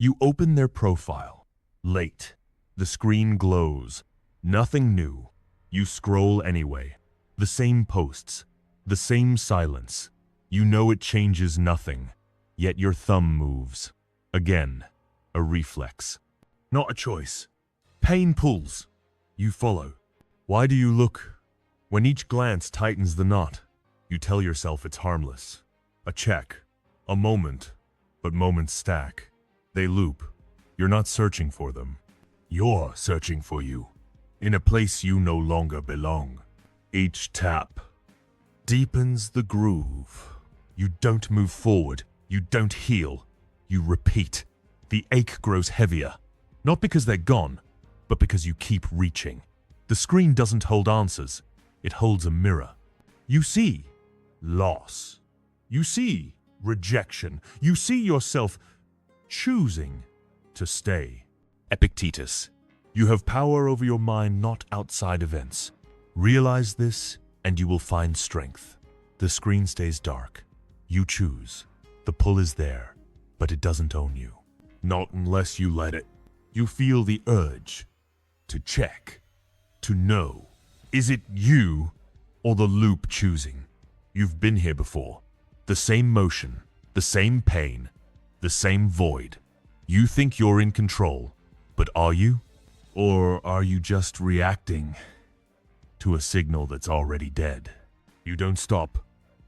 You open their profile. Late. The screen glows. Nothing new. You scroll anyway. The same posts. The same silence. You know it changes nothing. Yet your thumb moves. Again. A reflex. Not a choice. Pain pulls. You follow. Why do you look? When each glance tightens the knot, you tell yourself it's harmless. A check. A moment. But moments stack. They loop. You're not searching for them. You're searching for you. In a place you no longer belong. Each tap deepens the groove. You don't move forward. You don't heal. You repeat. The ache grows heavier. Not because they're gone, but because you keep reaching. The screen doesn't hold answers. It holds a mirror. You see loss. You see rejection. You see yourself choosing to stay. Epictetus. You have power over your mind, not outside events. Realize this, and you will find strength. The screen stays dark. You choose. The pull is there, but it doesn't own you. Not unless you let it. You feel the urge to check, to know. Is it you or the loop choosing? You've been here before. The same motion, the same pain, the same void. You think you're in control, but are you? Or are you just reacting to a signal that's already dead? You don't stop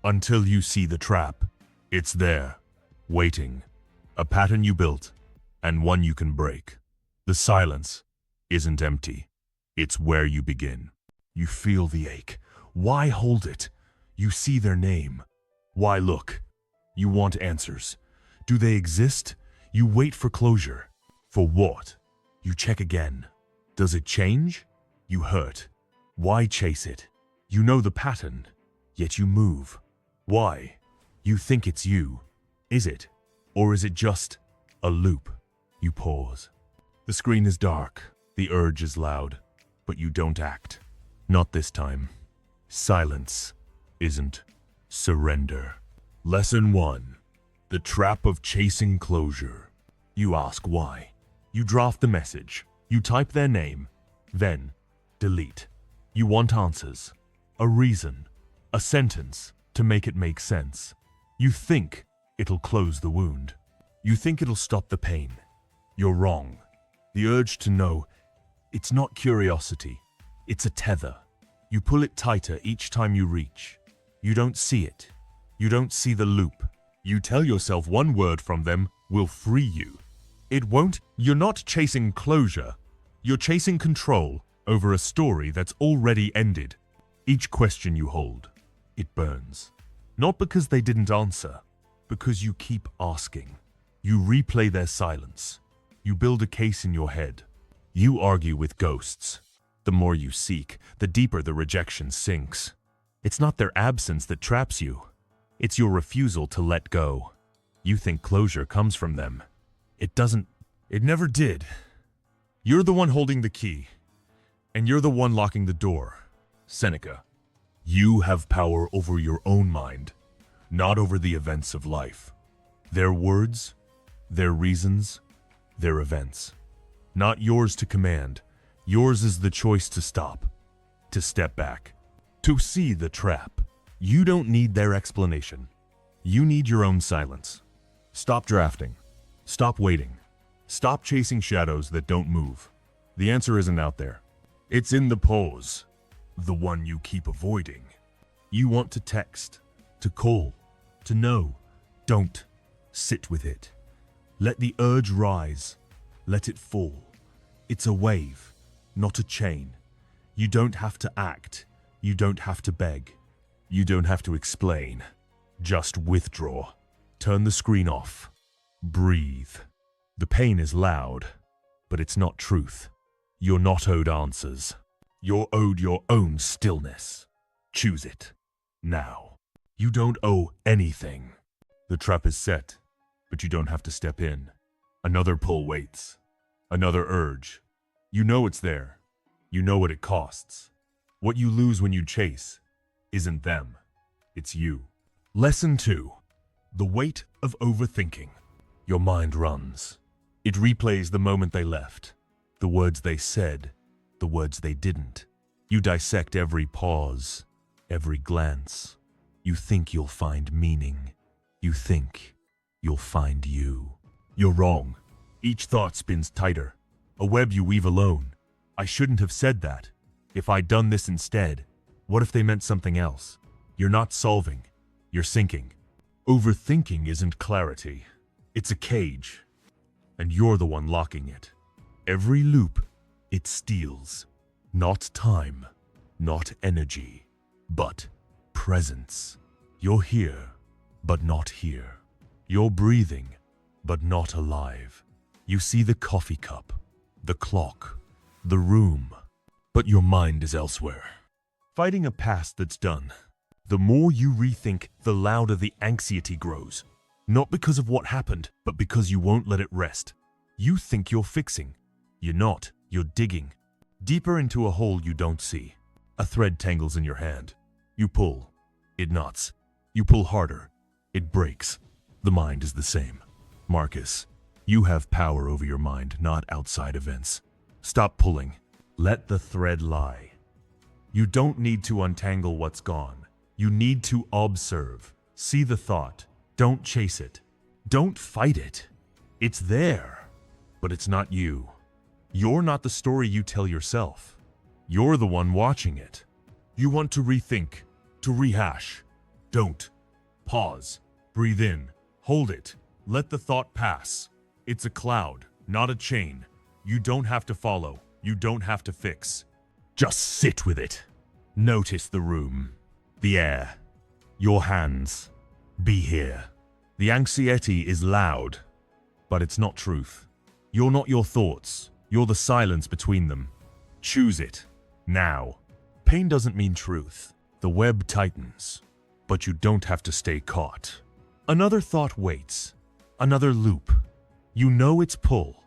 until you see the trap. It's there, waiting. A pattern you built, and one you can break. The silence isn't empty. It's where you begin. You feel the ache. Why hold it? You see their name. Why look? You want answers. Do they exist? You wait for closure. For what? You check again. Does it change? You hurt. Why chase it? You know the pattern, yet you move. Why? You think it's you. Is it? Or is it just a loop? You pause. The screen is dark. The urge is loud. But you don't act. Not this time. Silence isn't surrender. Lesson 1. The trap of chasing closure. You ask why. You draft the message. You type their name. Then, delete. You want answers. A reason. A sentence to make it make sense. You think it'll close the wound. You think it'll stop the pain. You're wrong. The urge to know, it's not curiosity. It's a tether. You pull it tighter each time you reach. You don't see it. You don't see the loop. You tell yourself one word from them will free you. It won't. You're not chasing closure. You're chasing control over a story that's already ended. Each question you hold, it burns. Not because they didn't answer, because you keep asking. You replay their silence. You build a case in your head. You argue with ghosts. The more you seek, the deeper the rejection sinks. It's not their absence that traps you. It's your refusal to let go. You think closure comes from them. It doesn't. It never did. You're the one holding the key, and you're the one locking the door. Seneca. You have power over your own mind, not over the events of life. Their words, their reasons, their events. Not yours to command. Yours is the choice to stop, to step back, to see the trap. You don't need their explanation. You need your own silence. Stop drafting. Stop waiting. Stop chasing shadows that don't move. The answer isn't out there. It's in the pause, the one you keep avoiding. You want to text, to call, to know. Don't sit with it. Let the urge rise. Let it fall. It's a wave, not a chain. You don't have to act. You don't have to beg. You don't have to explain. Just withdraw. Turn the screen off. Breathe. The pain is loud, but it's not truth. You're not owed answers. You're owed your own stillness. Choose it. Now. You don't owe anything. The trap is set, but you don't have to step in. Another pull waits. Another urge. You know it's there. You know what it costs. What you lose when you chase isn't them. It's you. Lesson 2. The weight of overthinking. Your mind runs. It replays the moment they left, the words they said, the words they didn't. You dissect every pause, every glance. You think you'll find meaning. You think you'll find you. You're wrong. Each thought spins tighter. A web you weave alone. I shouldn't have said that. If I'd done this instead, what if they meant something else? You're not solving. You're sinking. Overthinking isn't clarity. It's a cage. And you're the one locking it. Every loop, it steals. Not time, not energy, but presence. You're here, but not here. You're breathing, but not alive. You see the coffee cup, the clock, the room, but your mind is elsewhere. Fighting a past that's done. The more you rethink, the louder the anxiety grows. Not because of what happened, but because you won't let it rest. You think you're fixing. You're not. You're digging. Deeper into a hole you don't see. A thread tangles in your hand. You pull. It knots. You pull harder. It breaks. The mind is the same. Marcus, you have power over your mind, not outside events. Stop pulling. Let the thread lie. You don't need to untangle what's gone. You need to observe. See the thought. Don't chase it. Don't fight it. It's there, but it's not you. You're not the story you tell yourself. You're the one watching it. You want to rethink, to rehash. Don't. Pause. Breathe in. Hold it. Let the thought pass. It's a cloud, not a chain. You don't have to follow. You don't have to fix. Just sit with it. Notice the room, the air, your hands. Be here. The anxiety is loud, but it's not truth. You're not your thoughts. You're the silence between them. Choose it. Now. Pain doesn't mean truth. The web tightens, but you don't have to stay caught. Another thought waits. Another loop. You know its pull.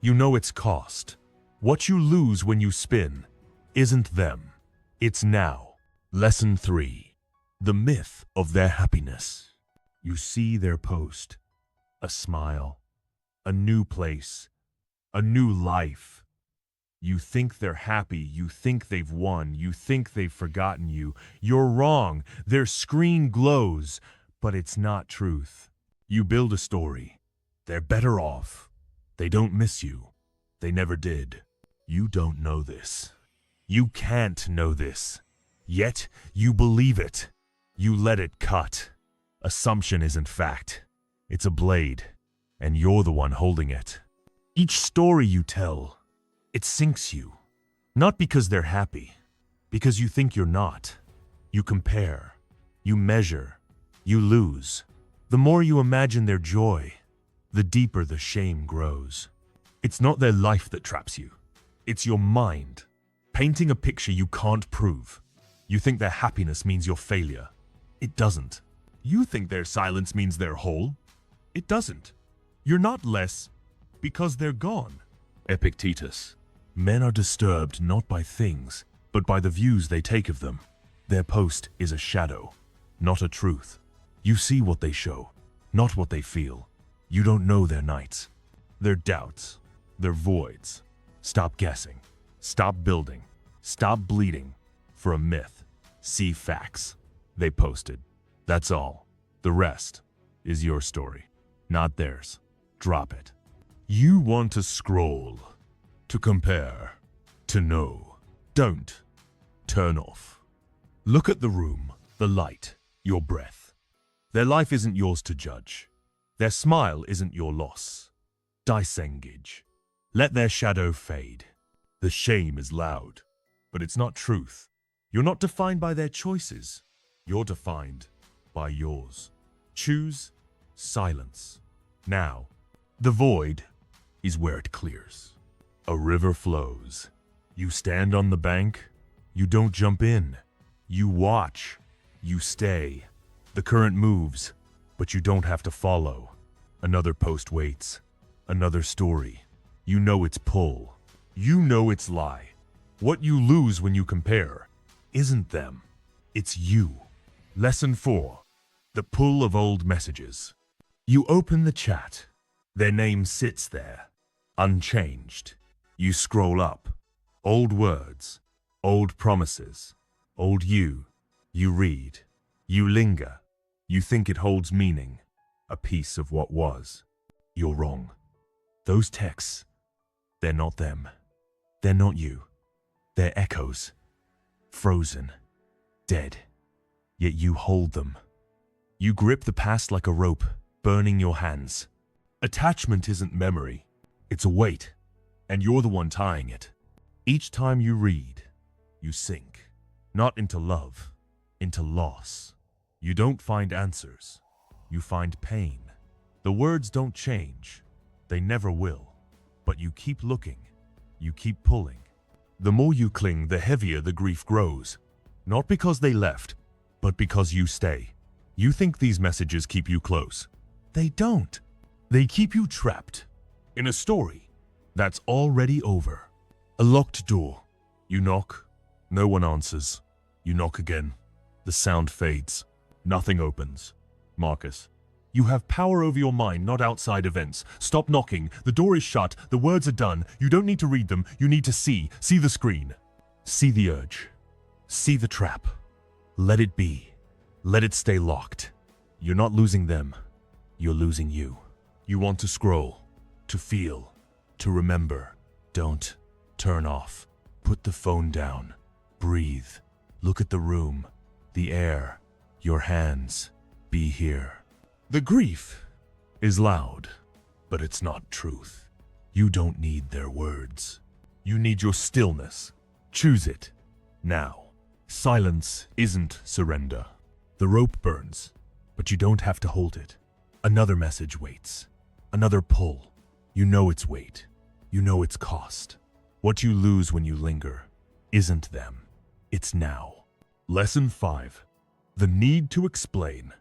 You know its cost. What you lose when you spin isn't them. It's now. Lesson 3. The myth of their happiness. You see their post. A smile. A new place. A new life. You think they're happy. You think they've won. You think they've forgotten you. You're wrong. Their screen glows, but it's not truth. You build a story. They're better off. They don't miss you. They never did. You don't know this. You can't know this. Yet you believe it. You let it cut. Assumption isn't fact. It's a blade, and you're the one holding it. Each story you tell, it sinks you. Not because they're happy, because you think you're not. You compare. You measure. You lose. The more you imagine their joy, the deeper the shame grows. It's not their life that traps you. It's your mind, painting a picture you can't prove. You think their happiness means your failure. It doesn't. You think their silence means they're whole. It doesn't. You're not less because they're gone. Epictetus. Men are disturbed not by things, but by the views they take of them. Their post is a shadow, not a truth. You see what they show, not what they feel. You don't know their nights, their doubts, their voids. Stop guessing. Stop building. Stop bleeding for a myth. See facts. They posted. That's all. The rest is your story, not theirs. Drop it. You want to scroll, to compare, to know. Don't. Turn off. Look at the room, the light, your breath. Their life isn't yours to judge. Their smile isn't your loss. Disengage. Let their shadow fade. The shame is loud, but it's not truth. You're not defined by their choices. You're defined by yours. Choose silence. Now, the void is where it clears. A river flows. You stand on the bank. You don't jump in. You watch. You stay. The current moves, but you don't have to follow. Another post waits. Another story. You know its pull. You know its lie. What you lose when you compare isn't them. It's you. Lesson 4. The pull of old messages. You open the chat. Their name sits there. unchanged. You scroll up. Old words, old promises, old you. You read. You linger. You think it holds meaning, a piece of what was. You're wrong. Those texts, they're not them. They're not you. They're echoes. Frozen. Dead. Yet you hold them. You grip the past like a rope, burning your hands. Attachment isn't memory. It's a weight, and you're the one tying it. Each time you read, you sink. Not into love, into loss. You don't find answers. You find pain. The words don't change. They never will. But you keep looking. You keep pulling. The more you cling, the heavier the grief grows. Not because they left, but because you stay. You think these messages keep you close. They don't. They keep you trapped in a story that's already over. A locked door. You knock. No one answers. You knock again. The sound fades. Nothing opens. Marcus. You have power over your mind, not outside events. Stop knocking. The door is shut. The words are done. You don't need to read them. You need to see. See the screen. See the urge. See the trap. Let it be. Let it stay locked. You're not losing them. You're losing you. You want to scroll, to feel, to remember. Don't turn off. Put the phone down. Breathe. Look at the room, the air, your hands. Be here. The grief is loud, but it's not truth. You don't need their words. You need your stillness. Choose it. Now. Silence isn't surrender. The rope burns, but you don't have to hold it. Another message waits. Another pull. You know its weight. You know its cost. What you lose when you linger isn't them. It's now. Lesson 5. The need to explain.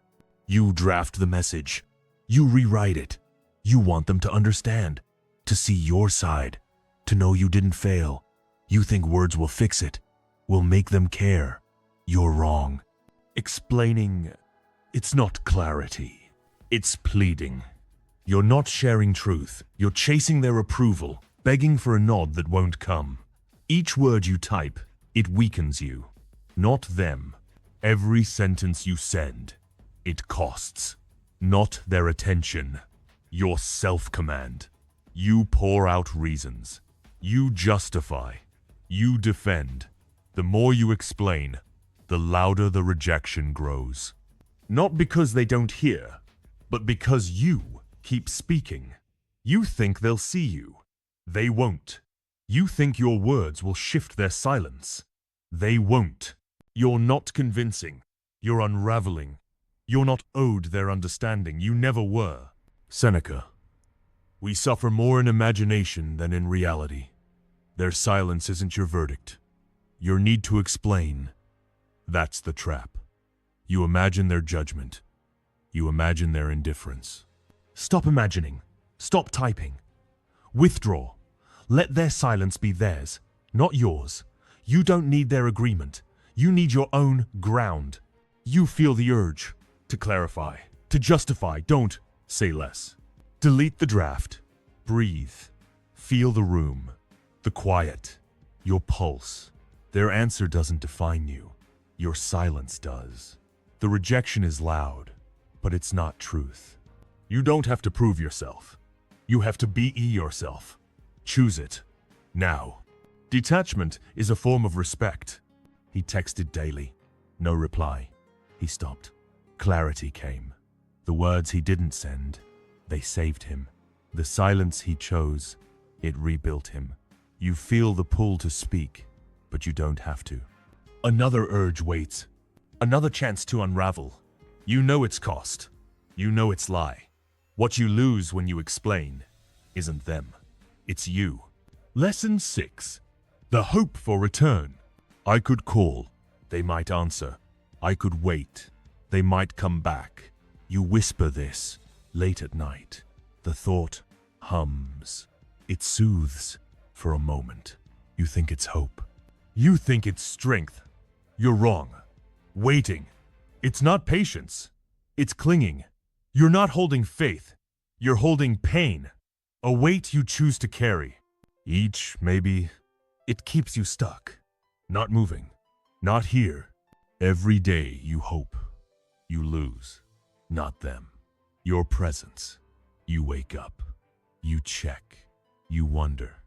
You draft the message. You rewrite it. You want them to understand, to see your side, to know you didn't fail. You think words will fix it, will make them care. You're wrong. Explaining, it's not clarity. It's pleading. You're not sharing truth. You're chasing their approval, begging for a nod that won't come. Each word you type, it weakens you. Not them. Every sentence you send, it costs. Not their attention. Your self-command. You pour out reasons. You justify. You defend. The more you explain, the louder the rejection grows. Not because they don't hear, but because you keep speaking. You think they'll see you. They won't. You think your words will shift their silence. They won't. You're not convincing. You're unraveling. You're not owed their understanding. You never were. Seneca. We suffer more in imagination than in reality. Their silence isn't your verdict. Your need to explain. That's the trap. You imagine their judgment. You imagine their indifference. Stop imagining. Stop typing. Withdraw. Let their silence be theirs, not yours. You don't need their agreement. You need your own ground. You feel the urge to clarify, to justify. Don't say less. Delete the draft. Breathe. Feel the room, the quiet, your pulse. Their answer doesn't define you. Your silence does. The rejection is loud, but it's not truth. You don't have to prove yourself. You have to be yourself. Choose it. Now. Detachment is a form of respect. He texted daily. No reply. He stopped. Clarity came. The words he didn't send, they saved him. The silence he chose, it rebuilt him. You feel the pull to speak, but you don't have to. Another urge waits. Another chance to unravel. You know its cost. You know its lie. What you lose when you explain isn't them. It's you. Lesson 6. The hope for return. I could call. They might answer. I could wait. They might come back. You whisper this late at night. The thought hums. It soothes for a moment. You think it's hope. You think it's strength. You're wrong. Waiting. It's not patience. It's clinging. You're not holding faith. You're holding pain. A weight you choose to carry. Each, maybe, it keeps you stuck. Not moving. Not here. Every day you hope. You lose. Not them. Your presence. You wake up. You check. You wonder.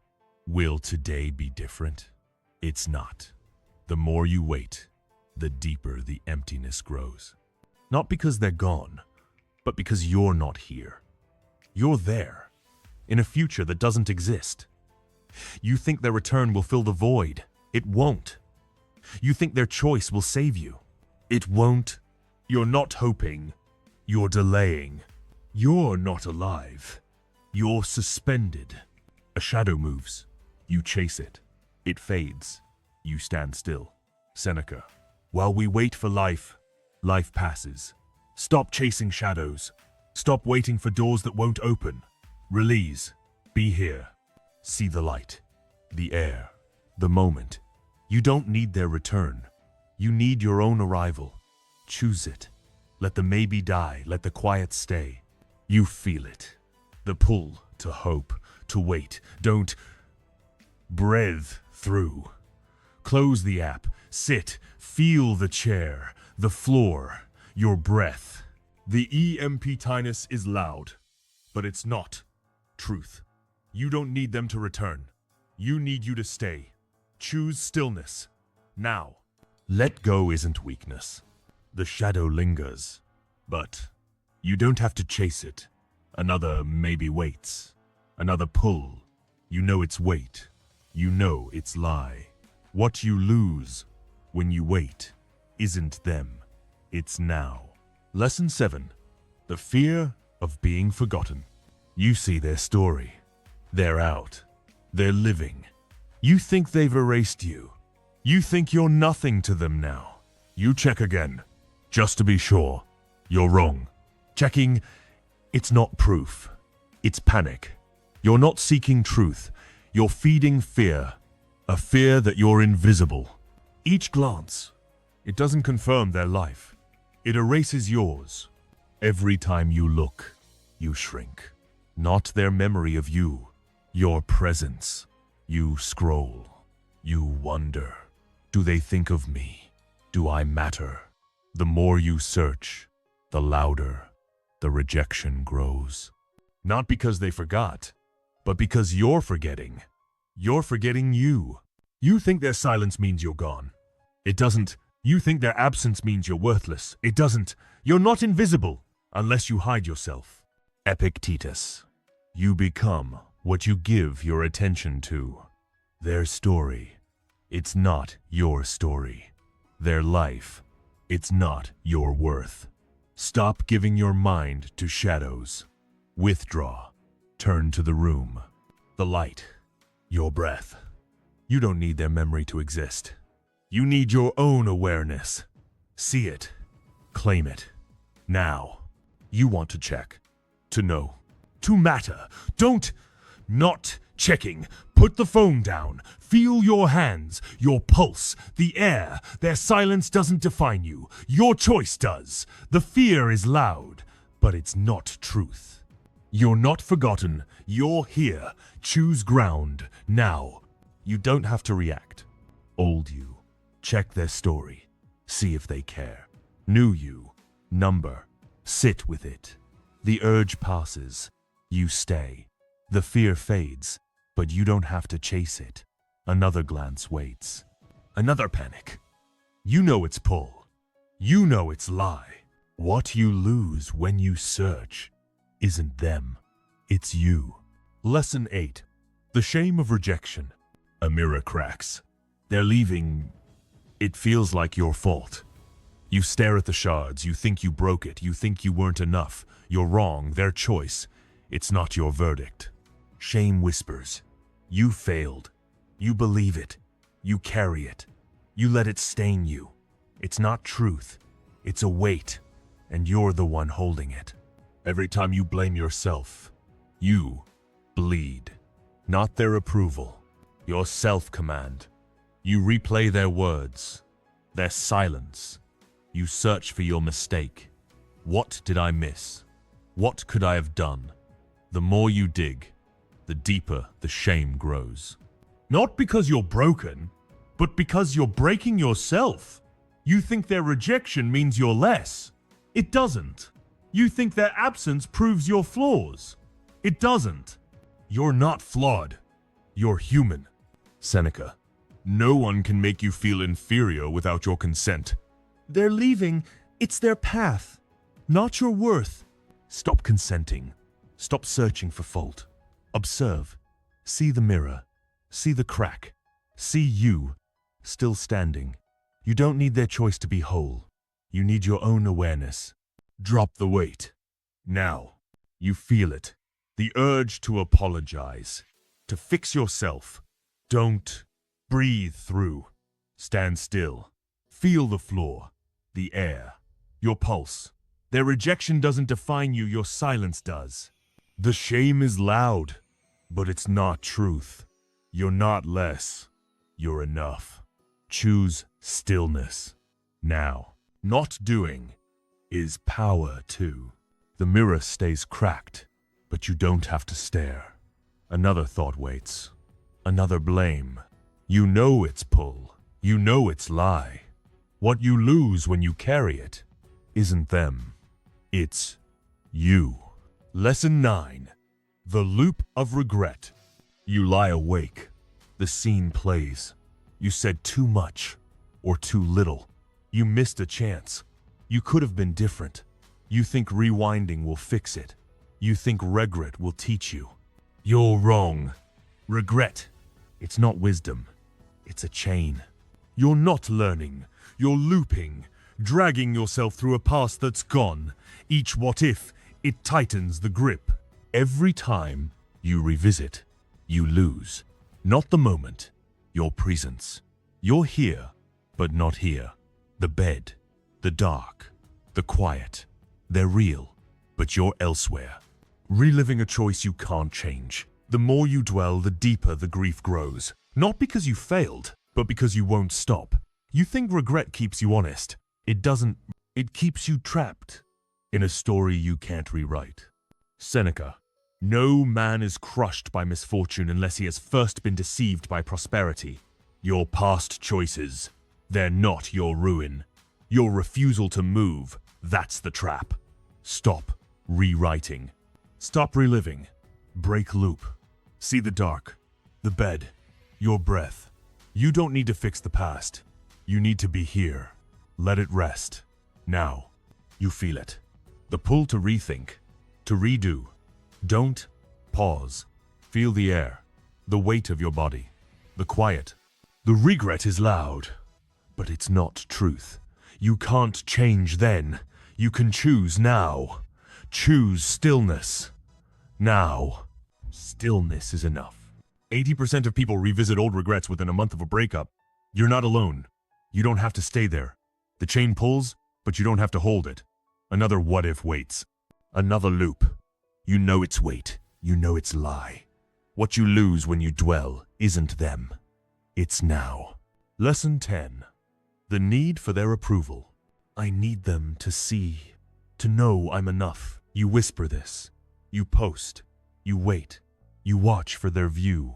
Will today be different? It's not. The more you wait, the deeper the emptiness grows. Not because they're gone, but because you're not here. You're there, in a future that doesn't exist. You think their return will fill the void. It won't. You think their choice will save you. It won't. You're not hoping. You're delaying. You're not alive. You're suspended. A shadow moves. You chase it. It fades. You stand still. Seneca. While we wait for life, life passes. Stop chasing shadows. Stop waiting for doors that won't open. Release. Be here. See the light. The air. The moment. You don't need their return. You need your own arrival. Choose it. Let the maybe die. Let the quiet stay. You feel it. The pull to hope, to wait. Don't breathe through. Close the app. Sit. Feel the chair, the floor, your breath. The EMP-tiness is loud, but it's not truth. You don't need them to return. You need you to stay. Choose stillness. Now. Let go isn't weakness. The shadow lingers, but you don't have to chase it. Another maybe waits. Another pull. You know its weight. You know its lie. What you lose when you wait isn't them. It's now. Lesson 7. The fear of being forgotten. You see their story. They're out. They're living. You think they've erased you. You think you're nothing to them now. You check again, just to be sure. You're wrong. Checking, it's not proof. It's panic. You're not seeking truth. You're feeding fear. A fear that you're invisible. Each glance, it doesn't confirm their life. It erases yours. Every time you look, you shrink. Not their memory of you, your presence. You scroll. You wonder. Do they think of me? Do I matter? The more you search, the louder the rejection grows. Not because they forgot, but because you're forgetting. You're forgetting you. You think their silence means you're gone. It doesn't. You think their absence means you're worthless. It doesn't. You're not invisible unless you hide yourself. Epictetus. You become what you give your attention to. Their story. It's not your story. Their life. It's not your worth. Stop giving your mind to shadows. Withdraw. Turn to the room. The light. Your breath. You don't need their memory to exist. You need your own awareness. See it. Claim it. Now. You want to check. To know. To matter. Don't. Not checking. Put the phone down. Feel your hands, your pulse, the air. Their silence doesn't define you. Your choice does. The fear is loud, but it's not truth. You're not forgotten. You're here. Choose ground. Now. You don't have to react. Old you. Check their story. See if they care. New you. Number. Sit with it. The urge passes. You stay. The fear fades, but you don't have to chase it. Another glance waits. Another panic. You know its pull. You know its lie. What you lose when you search isn't them. It's you. Lesson 8. The shame of rejection. A mirror cracks. They're leaving. It feels like your fault. You stare at the shards. You think you broke it. You think you weren't enough. You're wrong. Their choice. It's not your verdict. Shame whispers. You failed. You believe it. You carry it. You let it stain you. It's not truth. It's a weight, and you're the one holding it. Every time you blame yourself, you bleed. Not their approval. Your self-command. You replay their words, their silence. You search for your mistake. What did I miss? What could I have done? The more you dig, the deeper the shame grows. Not because you're broken, but because you're breaking yourself. You think their rejection means you're less. It doesn't. You think their absence proves your flaws. It doesn't. You're not flawed. You're human. Seneca. No one can make you feel inferior without your consent. They're leaving. It's their path, not your worth. Stop consenting. Stop searching for fault. Observe. See the mirror. See the crack. See you, still standing. You don't need their choice to be whole. You need your own awareness. Drop the weight. Now, you feel it. The urge to apologize. To fix yourself. Don't. Breathe through. Stand still. Feel the floor. The air. Your pulse. Their rejection doesn't define you, your silence does. The shame is loud, but it's not truth. You're not less. You're enough. Choose stillness. Now, not doing is power too. The mirror stays cracked, but you don't have to stare. Another thought waits. Another blame. You know it's pull. You know it's lie. What you lose when you carry it isn't them. It's you. Lesson 9. The loop of regret. You lie awake. The scene plays. You said too much or too little. You missed a chance. You could have been different. You think rewinding will fix it. You think regret will teach you. You're wrong. Regret. It's not wisdom. It's a chain. You're not learning. You're looping, dragging yourself through a past that's gone. Each what if, it tightens the grip. Every time you revisit, you lose. Not the moment, your presence. You're here, but not here. The bed, the dark, the quiet. They're real, but you're elsewhere. Reliving a choice you can't change. The more you dwell, the deeper the grief grows. Not because you failed, but because you won't stop. You think regret keeps you honest. It doesn't. It keeps you trapped in a story you can't rewrite. Seneca. No man is crushed by misfortune unless he has first been deceived by prosperity. Your past choices, they're not your ruin. Your refusal to move, that's the trap. Stop rewriting. Stop reliving. Break loop. See the dark, the bed, your breath. You don't need to fix the past. You need to be here. Let it rest. Now, you feel it. The pull to rethink, to redo. Don't pause. Feel the air, the weight of your body, the quiet. The regret is loud, but it's not truth. You can't change then. You can choose now. Choose stillness. Now. Stillness is enough. 80% of people revisit old regrets within a month of a breakup. You're not alone. You don't have to stay there. The chain pulls, but you don't have to hold it. Another what if waits. Another loop. You know its weight. You know its lie. What you lose when you dwell isn't them. It's now. Lesson 10. The need for their approval. I need them to see, to know I'm enough. You whisper this. You post. You wait. You watch for their view,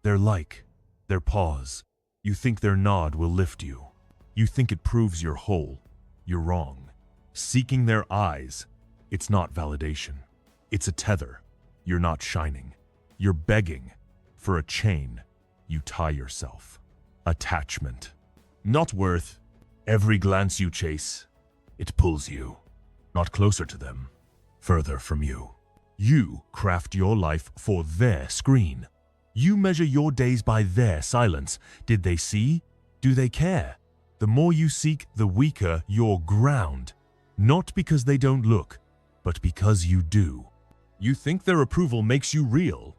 their like, their pause. You think their nod will lift you. You think it proves you're whole. You're wrong. Seeking their eyes, it's not validation. It's a tether. You're not shining. You're begging for a chain. You tie yourself. Attachment. Not worth. Every glance you chase, it pulls you. Not closer to them, further from you. You craft your life for their screen. You measure your days by their silence. Did they see? Do they care? The more you seek, the weaker your ground. Not because they don't look, but because you do. You think their approval makes you real.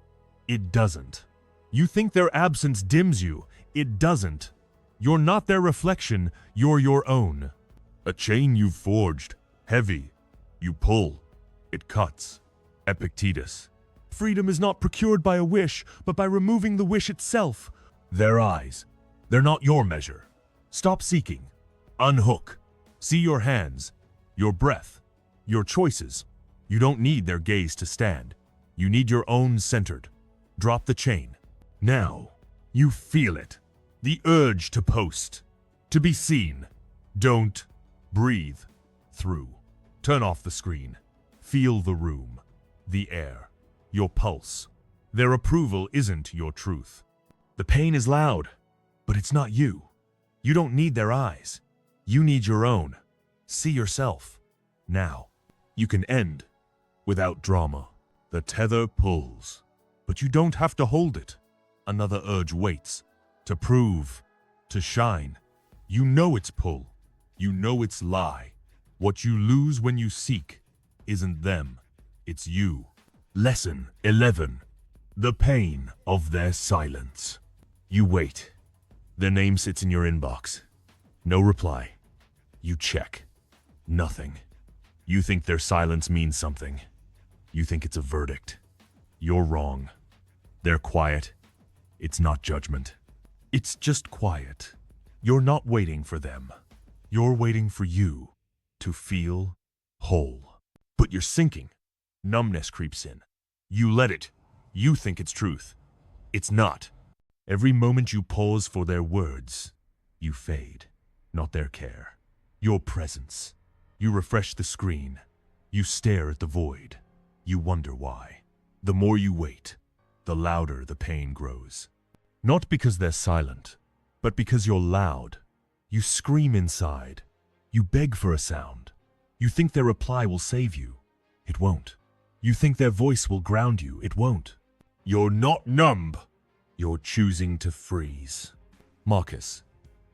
It doesn't. You think their absence dims you. It doesn't. You're not their reflection, you're your own. A chain you've forged, heavy. You pull. It cuts. Epictetus. Freedom is not procured by a wish, but by removing the wish itself. Their eyes. They're not your measure. Stop seeking. Unhook. See your hands, your breath, your choices. You don't need their gaze to stand. You need your own centered. Drop the chain. Now, you feel it. The urge to post. To be seen. Don't breathe through. Turn off the screen. Feel the room. The air. Your pulse. Their approval isn't your truth. The pain is loud, but it's not you. You don't need their eyes. You need your own. See yourself. Now, you can end without drama. The tether pulls, but you don't have to hold it. Another urge waits to prove, to shine. You know its pull. You know its lie. What you lose when you seek isn't them, it's you. Lesson 11. The pain of their silence. You wait. Their name sits in your inbox. No reply. You check. Nothing. You think their silence means something. You think it's a verdict. You're wrong. They're quiet. It's not judgment. It's just quiet. You're not waiting for them. You're waiting for you to feel whole. But you're sinking. Numbness creeps in. You let it. You think it's truth. It's not. Every moment you pause for their words, you fade, not their care. Your presence. You refresh the screen. You stare at the void. You wonder why. The more you wait, the louder the pain grows. Not because they're silent, but because you're loud. You scream inside. You beg for a sound. You think their reply will save you. It won't. You think their voice will ground you. It won't. You're not numb. You're choosing to freeze. Marcus,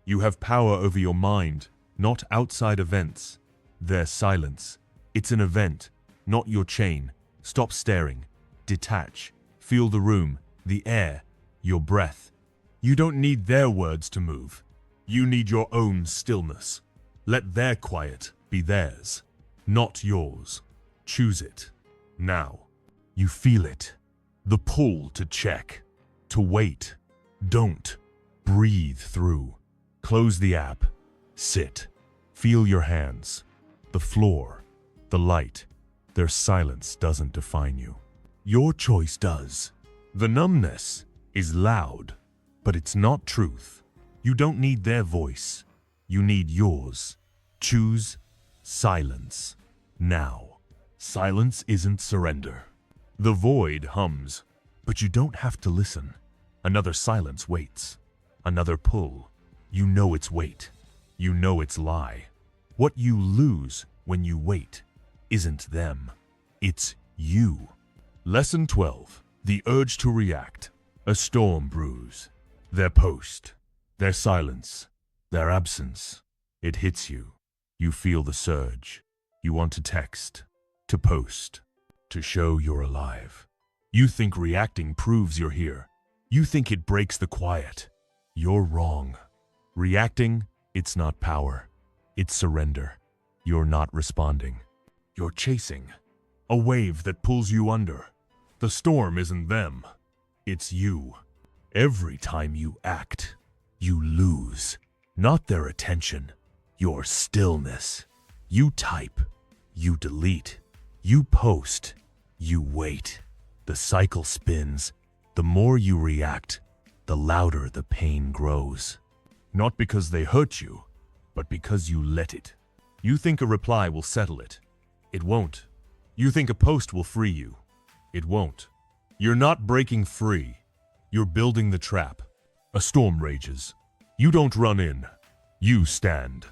you have power over your mind, not outside events. Their silence. It's an event, not your chain. Stop staring. Detach. Feel the room, the air, your breath. You don't need their words to move. You need your own stillness. Let their quiet be theirs, not yours. Choose it. Now. You feel it. The pull to check. To wait. Don't. Breathe through. Close the app. Sit. Feel your hands. The floor. The light. Their silence doesn't define you. Your choice does. The numbness is loud, but it's not truth. You don't need their voice. You need yours. Choose silence. Now. Silence isn't surrender. The void hums, but you don't have to listen. Another silence waits. Another pull. You know its weight. You know its lie. What you lose when you wait isn't them. It's you. Lesson 12. The urge to react. A storm brews. Their post. Their silence. Their absence. It hits you. You feel the surge. You want to text. To post. To show you're alive. You think reacting proves you're here. You think it breaks the quiet. You're wrong. Reacting, it's not power. It's surrender. You're not responding. You're chasing. A wave that pulls you under. The storm isn't them. It's you. Every time you act, you lose. Not their attention. Your stillness. You type. You delete. You post. You wait. The cycle spins. The more you react, the louder the pain grows. Not because they hurt you, but because you let it. You think a reply will settle it. It won't. You think a post will free you. It won't. You're not breaking free. You're building the trap. A storm rages. You don't run in. You stand.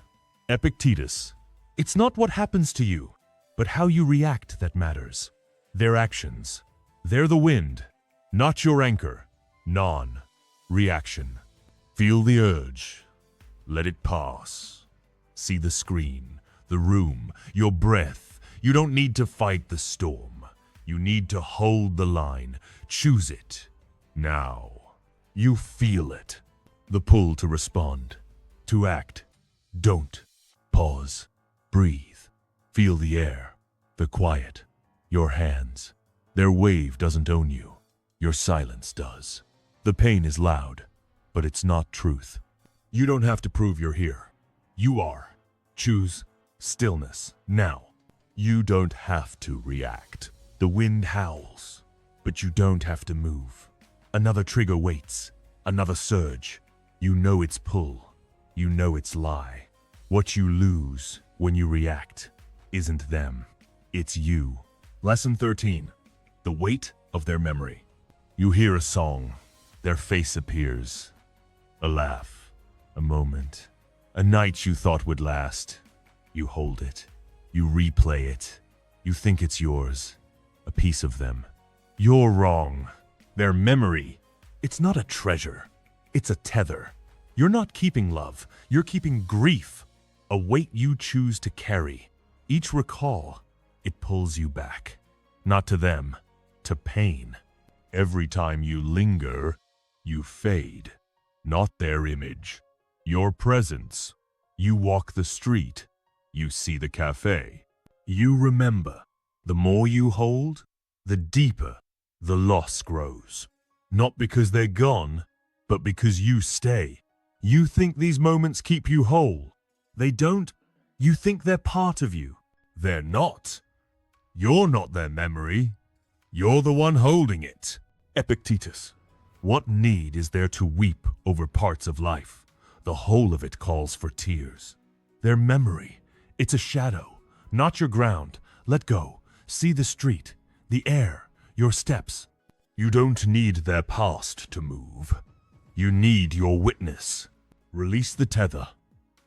Epictetus. It's not what happens to you, but how you react that matters. Their actions. They're the wind, not your anchor. Non-reaction. Feel the urge. Let it pass. See the screen, the room, your breath. You don't need to fight the storm. You need to hold the line. Choose it. Now. You feel it. The pull to respond. To act. Don't. Pause. Breathe. Feel the air. The quiet. Your hands. Their wave doesn't own you. Your silence does. The pain is loud, but it's not truth. You don't have to prove you're here. You are. Choose stillness now. You don't have to react. The wind howls, but you don't have to move. Another trigger waits. Another surge. You know its pull. You know its lie. What you lose when you react isn't them. It's you. Lesson 13. The weight of their memory. You hear a song. Their face appears. A laugh. A moment. A night you thought would last. You hold it. You replay it. You think it's yours. A piece of them. You're wrong. Their memory. It's not a treasure. It's a tether. You're not keeping love. You're keeping grief. A weight you choose to carry. Each recall, it pulls you back. Not to them, to pain. Every time you linger, you fade. Not their image. Your presence. You walk the street. You see the cafe. You remember. The more you hold, the deeper the loss grows. Not because they're gone, but because you stay. You think these moments keep you whole. They don't. You think they're part of you. They're not. You're not their memory. You're the one holding it. Epictetus. What need is there to weep over parts of life? The whole of it calls for tears. Their memory. It's a shadow, not your ground. Let go. See the street, the air, your steps. You don't need their past to move. You need your witness. Release the tether.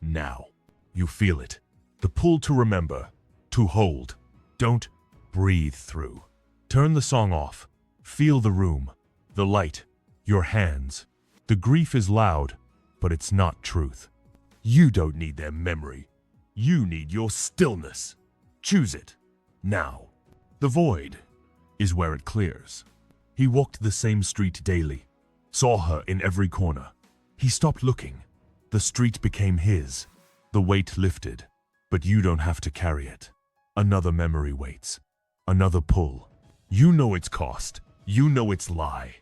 Now. You feel it. The pull to remember, to hold. Don't breathe through. Turn the song off. Feel the room, the light, your hands. The grief is loud, but it's not truth. You don't need their memory. You need your stillness. Choose it. Now. The void is where it clears. He walked the same street daily, saw her in every corner. He stopped looking. The street became his. The weight lifted, but you don't have to carry it. Another memory waits. Another pull. You know its cost. You know its lie.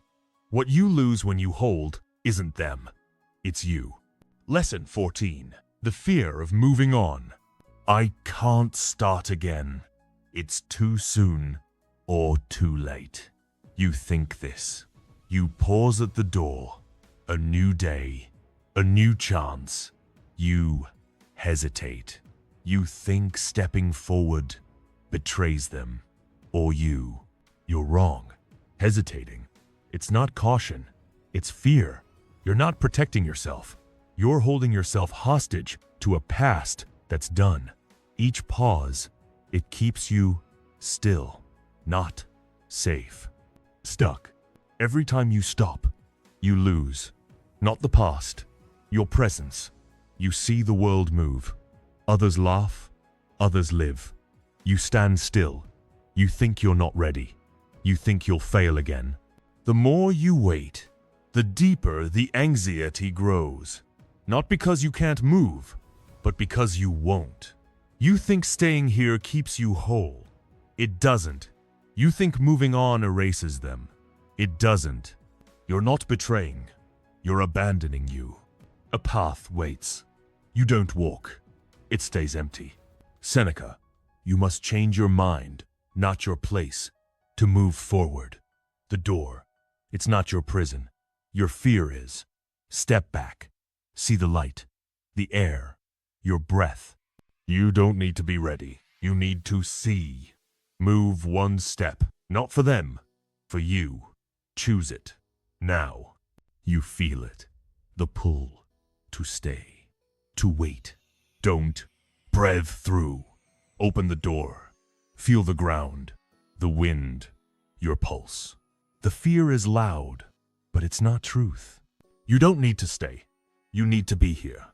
What you lose when you hold isn't them. It's you. Lesson 14. The fear of moving on. I can't start again. It's too soon or too late. You think this. You pause at the door. A new day. A new chance. You hesitate. You think stepping forward betrays them. Or you're wrong. Hesitating. It's not caution. It's fear. You're not protecting yourself. You're holding yourself hostage to a past that's done. Each pause, it keeps you still, not safe. Stuck. Every time you stop, you lose. Not the past, your presence. You see the world move. Others laugh, others live. You stand still. You think you're not ready. You think you'll fail again. The more you wait, the deeper the anxiety grows. Not because you can't move, but because you won't. You think staying here keeps you whole. It doesn't. You think moving on erases them. It doesn't. You're not betraying. You're abandoning you. A path waits. You don't walk. It stays empty. Seneca, you must change your mind, not your place, to move forward. The door. It's not your prison. Your fear is. Step back. See the light. The air. Your breath. You don't need to be ready. You need to see. Move one step. Not for them. For you. Choose it. Now. You feel it. The pull. To stay. To wait. Don't breathe through. Open the door. Feel the ground. The wind. Your pulse. The fear is loud, but it's not truth. You don't need to stay. You need to be here.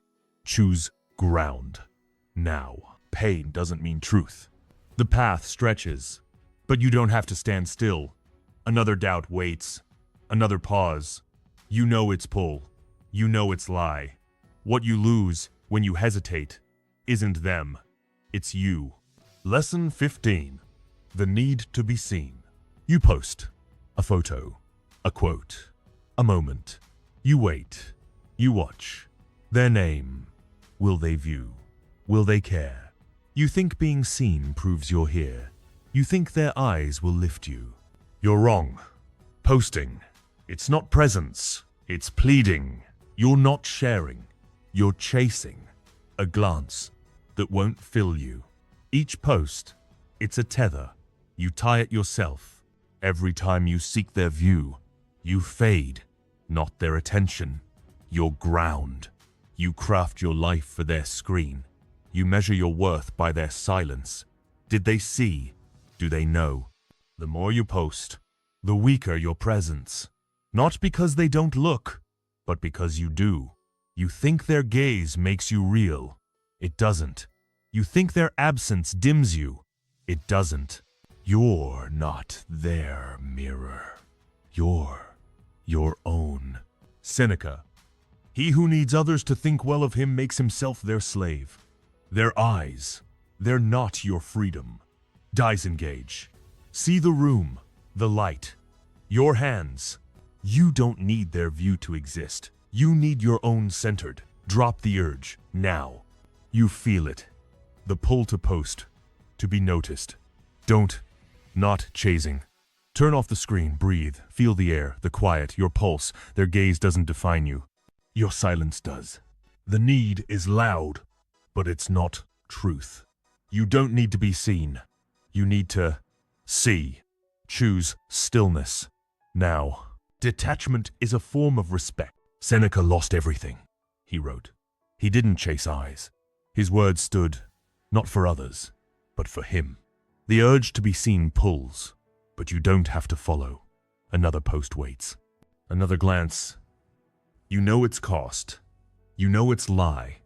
Choose ground. Now. Pain doesn't mean truth. The path stretches, but you don't have to stand still. Another doubt waits. Another pause. You know its pull. You know its lie. What you lose when you hesitate isn't them. It's you. Lesson 15. The need to be seen. You post. A photo. A quote. A moment. You wait. You watch. Their name. Will they view? Will they care? You think being seen proves you're here. You think their eyes will lift you. You're wrong. Posting. It's not presence, it's pleading. You're not sharing, you're chasing. A glance that won't fill you. Each post, it's a tether. You tie it yourself. Every time you seek their view, you fade, not their attention. You're ground. You craft your life for their screen. You measure your worth by their silence. Did they see? Do they know? The more you post, the weaker your presence. Not because they don't look, but because you do. You think their gaze makes you real. It doesn't. You think their absence dims you. It doesn't. You're not their mirror. You're your own. Seneca. He who needs others to think well of him makes himself their slave. Their eyes, they're not your freedom. Disengage. See the room, the light. Your hands. You don't need their view to exist. You need your own centered. Drop the urge, now. You feel it. The pull to post, to be noticed. Not chasing. Turn off the screen, breathe, feel the air, the quiet, your pulse. Their gaze doesn't define you. Your silence does. The need is loud, but it's not truth. You don't need to be seen. You need to see. Choose stillness. Now, detachment is a form of respect. Seneca lost everything, he wrote. He didn't chase eyes. His words stood, not for others, but for him. The urge to be seen pulls, but you don't have to follow. Another post waits. Another glance. You know its cost. You know its lie.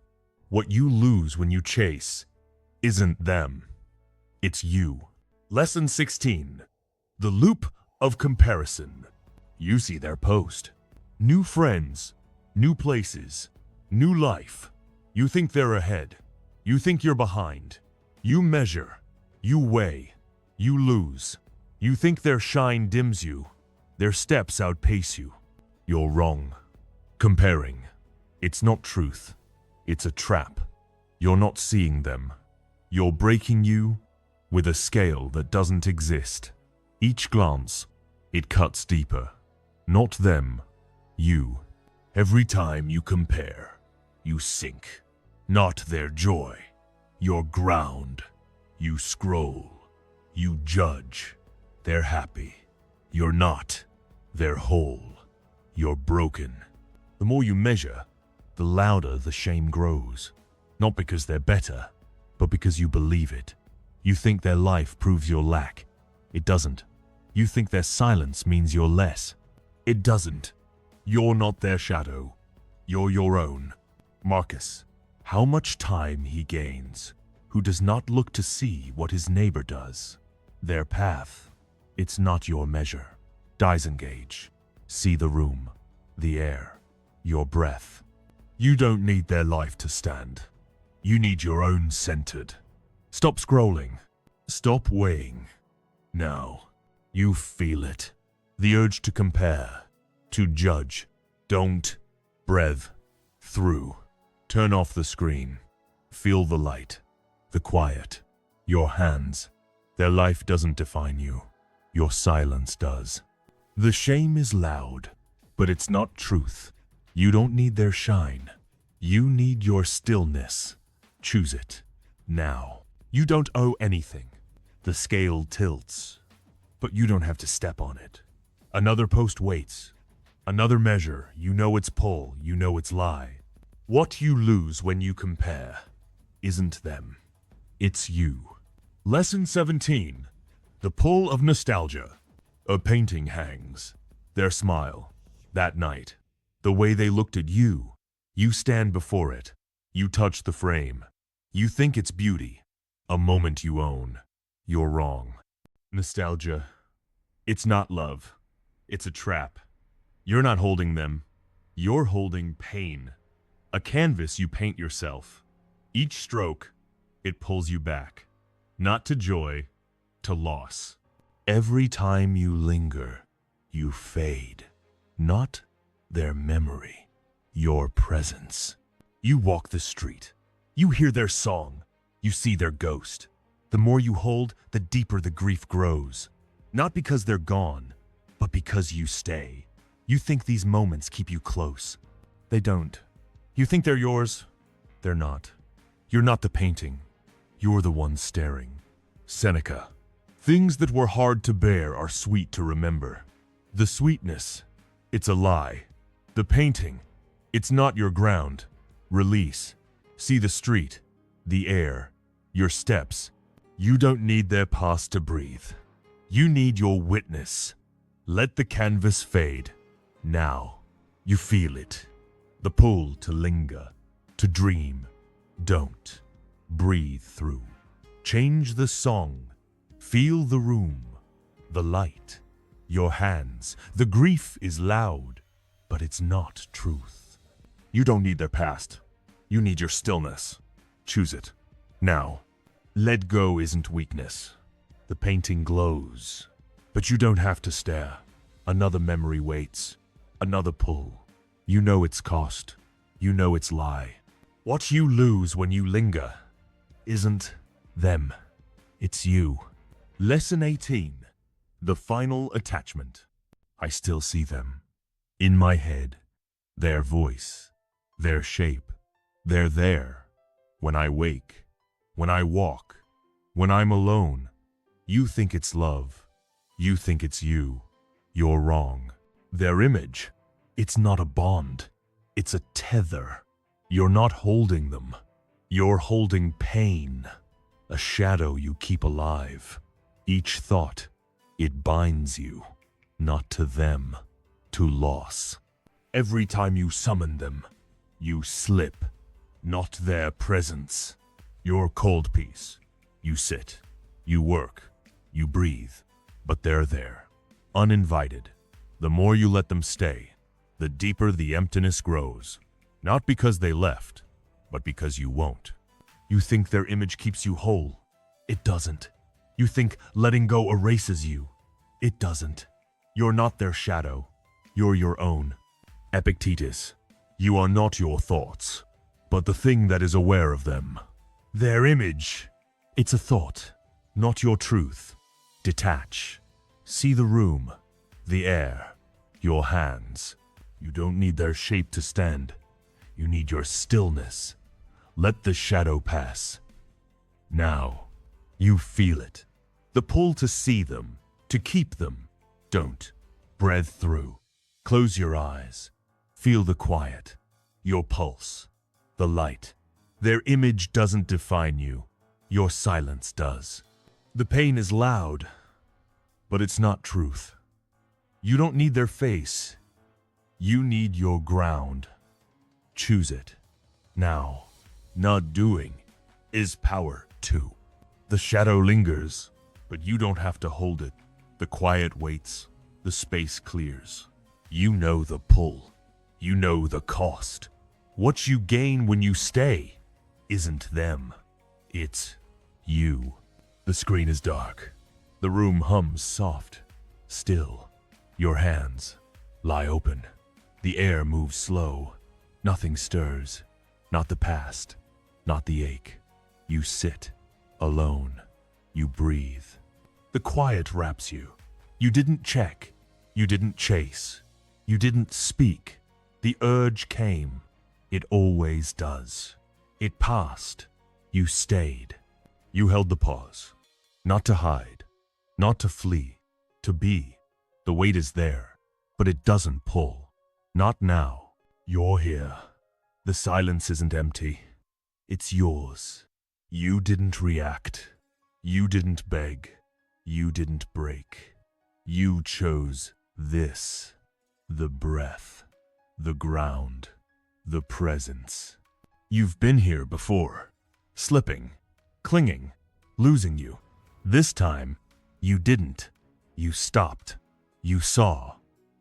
What you lose when you chase isn't them. It's you. Lesson 16. The loop of comparison. You see their post. New friends, new places, new life. You think they're ahead. You think you're behind. You measure. You weigh. You lose. You think their shine dims you. Their steps outpace you. You're wrong. Comparing. It's not truth. It's a trap. You're not seeing them. You're breaking you with a scale that doesn't exist. Each glance, it cuts deeper. Not them, you. Every time you compare, you sink. Not their joy. You're ground. You scroll. You judge. They're happy. You're not. They're whole. You're broken. The more you measure, the louder the shame grows. Not because they're better, but because you believe it. You think their life proves your lack. It doesn't. You think their silence means you're less. It doesn't. You're not their shadow. You're your own. Marcus. How much time he gains, who does not look to see what his neighbor does. Their path. It's not your measure. Disengage. See the room, the air, your breath. You don't need their life to stand. You need your own centered. Stop scrolling. Stop weighing. Now, you feel it. The urge to compare, to judge. Don't breathe through. Turn off the screen. Feel the light, the quiet. Your hands. Their life doesn't define you. Your silence does. The shame is loud, but it's not truth. You don't need their shine. You need your stillness. Choose it. Now. You don't owe anything. The scale tilts, but you don't have to step on it. Another post waits. Another measure. You know its pull. You know its lie. What you lose when you compare isn't them. It's you. Lesson 17. The pull of nostalgia. A painting hangs. Their smile. That night. The way they looked at you. You stand before it. You touch the frame. You think it's beauty. A moment you own. You're wrong. Nostalgia. It's not love. It's a trap. You're not holding them. You're holding pain. A canvas you paint yourself. Each stroke, it pulls you back. Not to joy, to loss. Every time you linger, you fade. Not their memory, your presence. You walk the street. You hear their song. You see their ghost. The more you hold, the deeper the grief grows. Not because they're gone, but because you stay. You think these moments keep you close. They don't. You think they're yours. They're not. You're not the painting. You're the one staring. Seneca. Things that were hard to bear are sweet to remember. The sweetness, it's a lie. The painting, it's not your ground. Release. See the street, the air, your steps. You don't need their past to breathe. You need your witness. Let the canvas fade. Now, you feel it. The pull to linger, to dream. Don't. Breathe through. Change the song. Feel the room, the light, your hands. The grief is loud, but it's not truth. You don't need their past. You need your stillness. Choose it. Now. Let go isn't weakness. The painting glows, but you don't have to stare. Another memory waits. Another pull. You know its cost. You know its lie. What you lose when you linger isn't them. It's you. Lesson 18. The final attachment. I still see them. In my head. Their voice. Their shape. They're there. When I wake. When I walk. When I'm alone. You think it's love. You think it's you. You're wrong. Their image. It's not a bond. It's a tether. You're not holding them. You're holding pain. A shadow you keep alive. Each thought, it binds you. Not to them. To loss. Every time you summon them, you slip. Not their presence. Your cold piece. You sit. You work. You breathe. But they're there. Uninvited. The more you let them stay, the deeper the emptiness grows. Not because they left, but because you won't. You think their image keeps you whole. It doesn't. You think letting go erases you. It doesn't. You're not their shadow. You're your own. Epictetus. You are not your thoughts, but the thing that is aware of them. Their image. It's a thought, not your truth. Detach. See the room, the air, your hands. You don't need their shape to stand. You need your stillness. Let the shadow pass. Now, you feel it. The pull to see them, to keep them. Don't. Breathe through. Close your eyes. Feel the quiet. Your pulse. The light. Their image doesn't define you. Your silence does. The pain is loud, but it's not truth. You don't need their face. You need your ground. Choose it. Now, not doing is power too. The shadow lingers, but you don't have to hold it. The quiet waits. The space clears. You know the pull. You know the cost. What you gain when you stay isn't them. It's you. The screen is dark. The room hums soft. Still. Your hands lie open. The air moves slow. Nothing stirs. Not the past. Not the ache. You sit. Alone. You breathe. The quiet wraps you. You didn't check. You didn't chase. You didn't speak. The urge came. It always does. It passed. You stayed. You held the pause. Not to hide. Not to flee. To be. The weight is there, but it doesn't pull. Not now. You're here. The silence isn't empty. It's yours. You didn't react. You didn't beg. You didn't break. You chose this. The breath. The ground. The presence. You've been here before. Slipping. Clinging. Losing you. This time, you didn't. You stopped. You saw.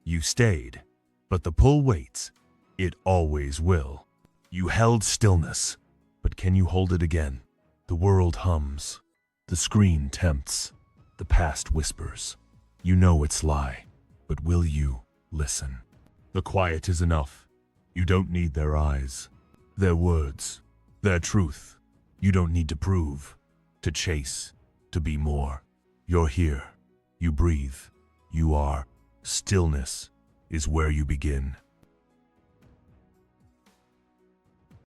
You stayed. But the pull waits. It always will. You held stillness. But can you hold it again? The world hums. The screen tempts. The past whispers. You know its lie. But will you listen? The quiet is enough. You don't need their eyes. Their words. Their truth. You don't need to prove. To chase. To be more. You're here. You breathe. You are. Stillness. is where you begin.